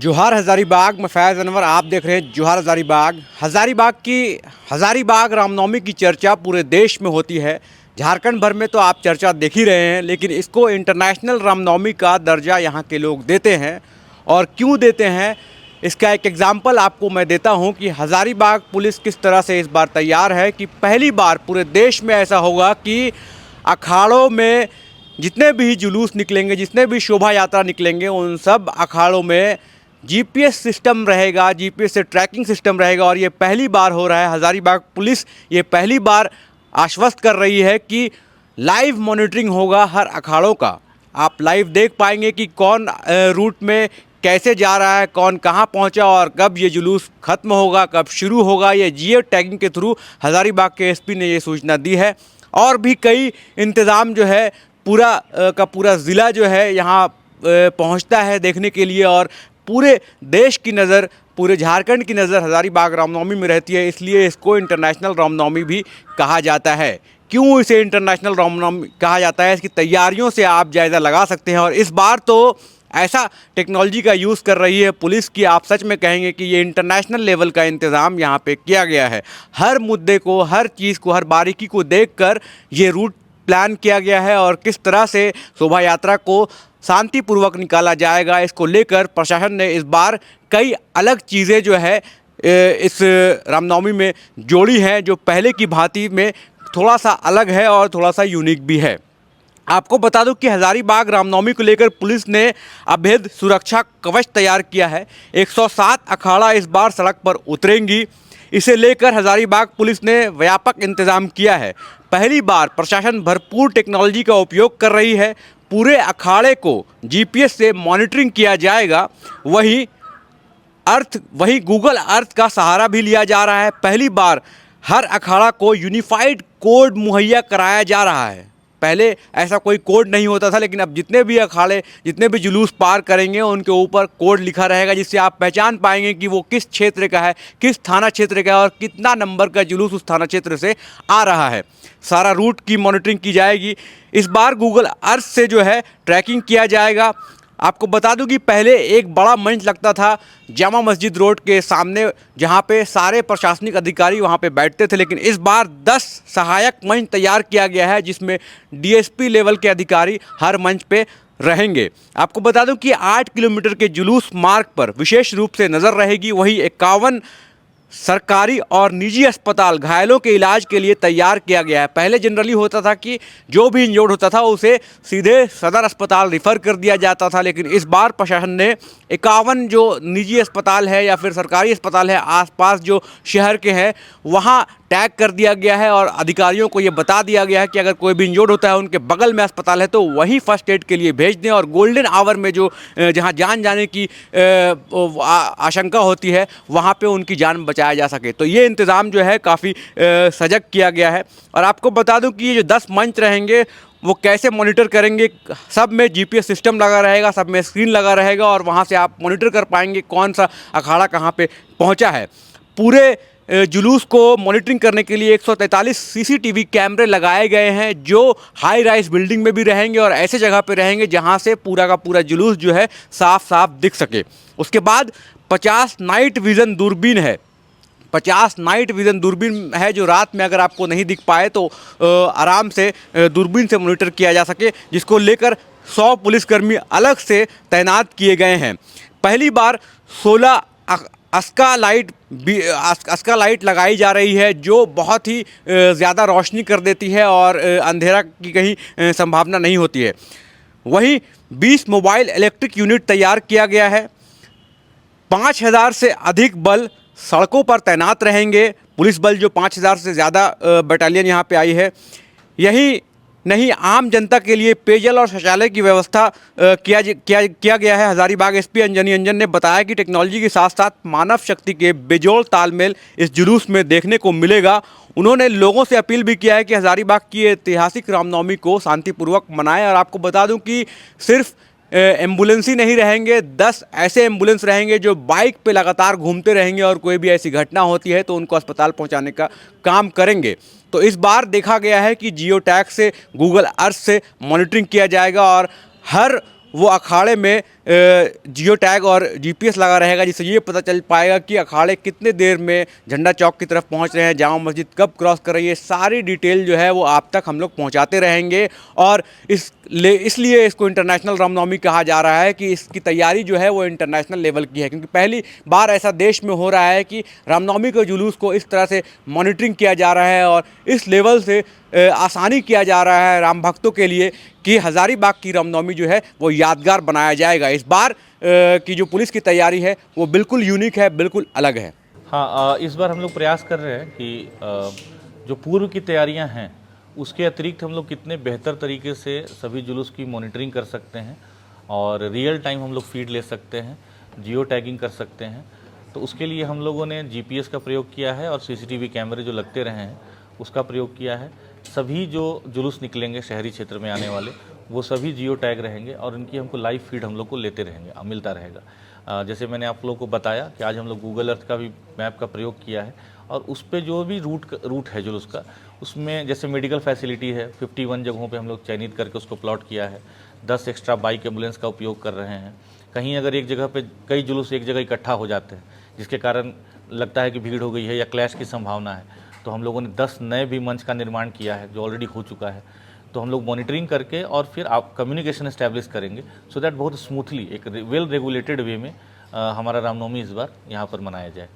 जोहार हज़ारीबाग में फैज़ अनवर आप देख रहे हैं जोहार हज़ारीबाग रामनवमी की चर्चा पूरे देश में होती है। झारखंड भर में तो आप चर्चा देख ही रहे हैं, लेकिन इसको इंटरनेशनल रामनवमी का दर्जा यहाँ के लोग देते हैं। और क्यों देते हैं, इसका एक एग्जाम्पल आपको मैं देता हूँ कि हज़ारीबाग पुलिस किस तरह से इस बार तैयार है कि पहली बार पूरे देश में ऐसा होगा कि अखाड़ों में जितने भी जुलूस निकलेंगे, जितने भी शोभा यात्रा निकलेंगे, उन सब अखाड़ों में जीपीएस सिस्टम रहेगा, जीपीएस से ट्रैकिंग सिस्टम रहेगा। और ये पहली बार हो रहा है। हज़ारीबाग पुलिस ये पहली बार आश्वस्त कर रही है कि लाइव मॉनिटरिंग होगा हर अखाड़ों का। आप लाइव देख पाएंगे कि कौन रूट में कैसे जा रहा है, कौन कहाँ पहुंचा और कब ये जुलूस ख़त्म होगा, कब शुरू होगा। ये जियो टैगिंग के थ्रू हज़ारीबाग के एसपी ने ये सूचना दी है। और भी कई इंतज़ाम जो है पूरा का पूरा ज़िला जो है यहाँ पहुँचता है देखने के लिए। और पूरे देश की नज़र, पूरे झारखंड की नज़र हज़ारीबाग रामनवमी में रहती है, इसलिए इसको इंटरनेशनल रामनवमी भी कहा जाता है। क्यों इसे इंटरनेशनल रामनवमी कहा जाता है, इसकी तैयारियों से आप जायज़ा लगा सकते हैं। और इस बार तो ऐसा टेक्नोलॉजी का यूज़ कर रही है पुलिस की, आप सच में कहेंगे कि ये इंटरनेशनल लेवल का इंतज़ाम यहाँ पे किया गया है। हर मुद्दे को, हर चीज़ को, हर बारीकी को देखकर ये रूट प्लान किया गया है। और किस तरह से शोभा यात्रा को शांतिपूर्वक निकाला जाएगा, इसको लेकर प्रशासन ने इस बार कई अलग चीज़ें जो है इस रामनवमी में जोड़ी हैं, जो पहले की भांति में थोड़ा सा अलग है और थोड़ा सा यूनिक भी है। आपको बता दूं कि हज़ारीबाग रामनवमी को लेकर पुलिस ने अभेद सुरक्षा कवच तैयार किया है। 107 अखाड़ा इस बार सड़क पर उतरेंगी। इसे लेकर हज़ारीबाग पुलिस ने व्यापक इंतज़ाम किया है। पहली बार प्रशासन भरपूर टेक्नोलॉजी का उपयोग कर रही है। पूरे अखाड़े को जीपीएस से मॉनिटरिंग किया जाएगा। वहीं गूगल अर्थ का सहारा भी लिया जा रहा है। पहली बार हर अखाड़ा को यूनिफाइड कोड मुहैया कराया जा रहा है। पहले ऐसा कोई कोड नहीं होता था, लेकिन अब जितने भी अखाड़े, जितने भी जुलूस पार करेंगे, उनके ऊपर कोड लिखा रहेगा, जिससे आप पहचान पाएंगे कि वो किस क्षेत्र का है, किस थाना क्षेत्र का है और कितना नंबर का जुलूस उस थाना क्षेत्र से आ रहा है। सारा रूट की मॉनिटरिंग की जाएगी। इस बार गूगल अर्थ से जो है ट्रैकिंग किया जाएगा। आपको बता दूं कि पहले एक बड़ा मंच लगता था जामा मस्जिद रोड के सामने, जहां पे सारे प्रशासनिक अधिकारी वहां पे बैठते थे, लेकिन इस बार 10 सहायक मंच तैयार किया गया है, जिसमें डीएसपी लेवल के अधिकारी हर मंच पे रहेंगे। आपको बता दूं कि 8 किलोमीटर के जुलूस मार्ग पर विशेष रूप से नज़र रहेगी। वहीं 51 सरकारी और निजी अस्पताल घायलों के इलाज के लिए तैयार किया गया है। पहले जनरली होता था कि जो भी इंजर्ड होता था उसे सीधे सदर अस्पताल रिफ़र कर दिया जाता था, लेकिन इस बार प्रशासन ने 51 जो निजी अस्पताल है या फिर सरकारी अस्पताल है आसपास जो शहर के हैं, वहाँ टैग कर दिया गया है। और अधिकारियों को ये बता दिया गया है कि अगर कोई भी इंजर्ड होता है, उनके बगल में अस्पताल है, तो वहीं फर्स्ट एड के लिए भेज दें। और गोल्डन आवर में जो जहाँ जान जाने की आशंका होती है, वहाँ पे उनकी जान बचाया जा सके। तो ये इंतज़ाम जो है काफ़ी सजग किया गया है। और आपको बता दूं कि ये जो 10 मंच रहेंगे, वो कैसे मॉनिटर करेंगे, सब में जीपीएस सिस्टम लगा रहेगा, सब में स्क्रीन लगा रहेगा और वहाँ से आप मॉनिटर कर पाएंगे कौन सा अखाड़ा कहाँ पे पहुँचा है। पूरे जुलूस को मॉनिटरिंग करने के लिए 143 सीसीटीवी कैमरे लगाए गए हैं, जो हाई राइज बिल्डिंग में भी रहेंगे और ऐसे जगह पे रहेंगे जहां से पूरा का पूरा जुलूस जो है साफ साफ दिख सके। उसके बाद 50 नाइट विज़न दूरबीन है। 50 नाइट विज़न दूरबीन है, जो रात में अगर आपको नहीं दिख पाए तो आराम से दूरबीन से मॉनिटर किया जा सके, जिसको लेकर 100 पुलिसकर्मी अलग से तैनात किए गए हैं। पहली बार 16 अस्का लाइट लगाई जा रही है, जो बहुत ही ज़्यादा रोशनी कर देती है और अंधेरा की कहीं संभावना नहीं होती है। वहीं 20 मोबाइल इलेक्ट्रिक यूनिट तैयार किया गया है। 5000 से अधिक बल सड़कों पर तैनात रहेंगे। पुलिस बल जो 5000 से ज़्यादा बटालियन यहाँ पे आई है। यही नहीं, आम जनता के लिए पेयजल और शौचालय की व्यवस्था किया गया है। हज़ारीबाग एसपी अंजनी अंजन ने बताया कि टेक्नोलॉजी के साथ साथ मानव शक्ति के बेजोड़ तालमेल इस जुलूस में देखने को मिलेगा। उन्होंने लोगों से अपील भी किया है कि हज़ारीबाग की ऐतिहासिक रामनवमी को शांतिपूर्वक मनाएं। और आपको बता दूं कि सिर्फ एम्बुलेंस ही नहीं रहेंगे, 10 ऐसे एम्बुलेंस रहेंगे जो बाइक पे लगातार घूमते रहेंगे और कोई भी ऐसी घटना होती है तो उनको अस्पताल पहुंचाने का काम करेंगे। तो इस बार देखा गया है कि जियो टैग से, गूगल अर्थ से मॉनिटरिंग किया जाएगा और हर वो अखाड़े में जियो टैग और जीपीएस लगा रहेगा, जिससे ये पता चल पाएगा कि अखाड़े कितने देर में झंडा चौक की तरफ पहुंच रहे हैं, जामा मस्जिद कब क्रॉस कर रही है। सारी डिटेल जो है वो आप तक हम लोग पहुंचाते रहेंगे। और इसलिए इसको इंटरनेशनल रामनवमी कहा जा रहा है कि इसकी तैयारी जो है वो इंटरनेशनल लेवल की है, क्योंकि पहली बार ऐसा देश में हो रहा है कि रामनवमी के जुलूस को इस तरह से मॉनिटरिंग किया जा रहा है और इस लेवल से आसानी किया जा रहा है राम भक्तों के लिए कि हज़ारीबाग की रामनवमी जो है वो यादगार बनाया जाएगा। इस बार की जो पुलिस की तैयारी है वो बिल्कुल यूनिक है, बिल्कुल अलग है। हाँ, इस बार हम लोग प्रयास कर रहे हैं कि जो पूर्व की तैयारियां हैं उसके अतिरिक्त हम लोग कितने बेहतर तरीके से सभी जुलूस की मॉनिटरिंग कर सकते हैं और रियल टाइम हम लोग फीड ले सकते हैं, जियो टैगिंग कर सकते हैं। तो उसके लिए हम लोगों ने जीपीएस का प्रयोग किया है और सीसीटीवी कैमरे जो लगते रहे हैं उसका प्रयोग किया है। सभी जो जुलूस निकलेंगे शहरी क्षेत्र में आने वाले वो सभी जियो टैग रहेंगे और इनकी हमको लाइव फीड हम लोग को लेते रहेंगे, मिलता रहेगा। जैसे मैंने आप लोगों को बताया कि आज हम लोग गूगल अर्थ का भी मैप का प्रयोग किया है और उस पर जो भी रूट है जुलूस का, उसमें जैसे मेडिकल फैसिलिटी है 51 जगहों पे हम लोग चयनित करके उसको प्लॉट किया है। 10 एक्स्ट्रा बाइक एम्बुलेंस का उपयोग कर रहे हैं। कहीं अगर एक जगह पे कई जुलूस एक जगह इकट्ठा हो जाते हैं जिसके कारण लगता है कि भीड़ हो गई है या क्लैश की संभावना है, तो हम लोगों ने 10 नए भी मंच का निर्माण किया है जो ऑलरेडी हो चुका है। तो हम लोग मॉनिटरिंग करके और फिर आप कम्युनिकेशन इस्टेब्लिश करेंगे सो दैट बहुत स्मूथली एक वेल रेगुलेटेड वे में हमारा रामनवमी इस बार यहाँ पर मनाया जाए।